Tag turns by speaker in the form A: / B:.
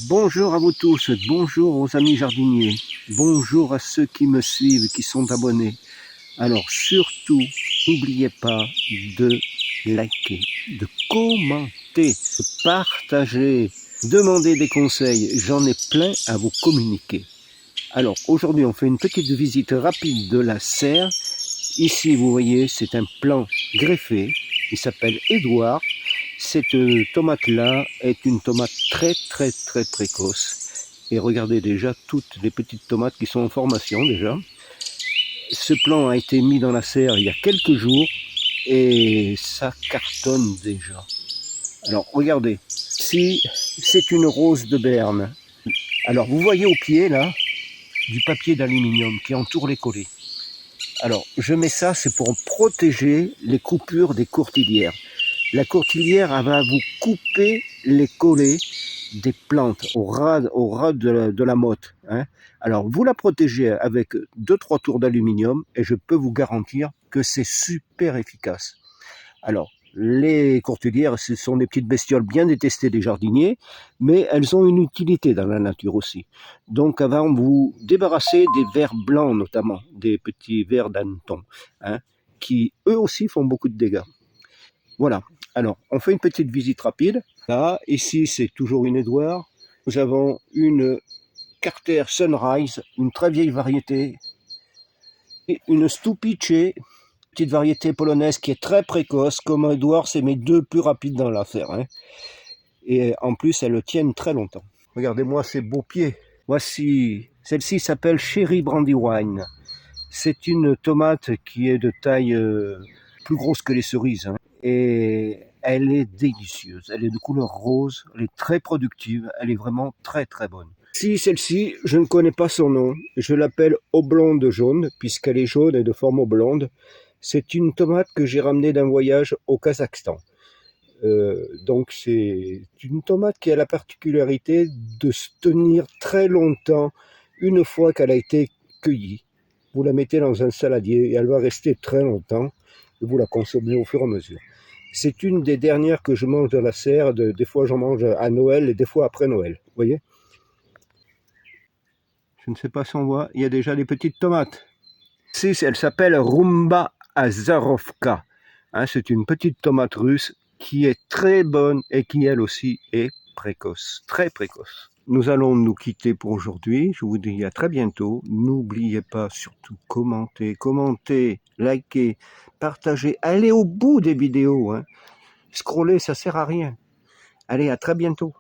A: Bonjour à vous tous, bonjour aux amis jardiniers, bonjour à ceux qui me suivent, qui sont abonnés. Alors surtout, n'oubliez pas de liker, de commenter, de partager, demander des conseils, j'en ai plein à vous communiquer. Alors aujourd'hui on fait une petite visite rapide de la serre. Ici vous voyez c'est un plant greffé, il s'appelle Édouard. Cette tomate-là est une tomate très précoce. Et regardez déjà toutes les petites tomates qui sont en formation déjà. Ce plant a été mis dans la serre il y a quelques jours et ça cartonne déjà. Alors regardez, ici c'est une rose de Berne. Alors vous voyez au pied là du papier d'aluminium qui entoure les collets. Alors je mets ça, c'est pour protéger les coupures des courtilières. La courtilière elle va vous couper les collets des plantes au ras de la motte. Hein. Alors vous la protégez avec 2-3 tours d'aluminium et je peux vous garantir que c'est super efficace. Alors les courtilières, ce sont des petites bestioles bien détestées des jardiniers, mais elles ont une utilité dans la nature aussi. Donc elles vont vous débarrasser des vers blancs notamment, des petits vers d'hanneton, hein, qui eux aussi font beaucoup de dégâts. Voilà, alors on fait une petite visite rapide. Là, ici c'est toujours une Édouard. Nous avons une Carter Sunrise, une très vieille variété, et une Stupice, petite variété polonaise qui est très précoce. Comme Édouard, c'est mes deux plus rapides dans l'affaire. Hein. Et en plus, elles tiennent très longtemps. Regardez-moi ces beaux pieds. Voici, celle-ci s'appelle Cherry Brandywine. C'est une tomate qui est de taille plus grosse que les cerises. Hein. Et elle est délicieuse. Elle est de couleur rose, elle est très productive, elle est vraiment très bonne. Si celle-ci, je ne connais pas son nom, je l'appelle oblonde jaune, puisqu'elle est jaune et de forme oblonde. C'est une tomate que j'ai ramenée d'un voyage au Kazakhstan. Donc c'est une tomate qui a la particularité de se tenir très longtemps une fois qu'elle a été cueillie. Vous la mettez dans un saladier et elle va rester très longtemps et vous la consommez au fur et à mesure. C'est une des dernières que je mange dans la serre, des fois j'en mange à Noël et des fois après Noël, vous voyez. Je ne sais pas si on voit, il y a déjà des petites tomates. Ici, elle s'appelle Rumba Azarovka. Hein, c'est une petite tomate russe qui est très bonne et qui elle aussi est précoce, très précoce. Nous allons nous quitter pour aujourd'hui. Je vous dis à très bientôt. N'oubliez pas surtout commenter, liker, partager. Allez au bout des vidéos. Hein. Scroller, ça sert à rien. Allez, à très bientôt.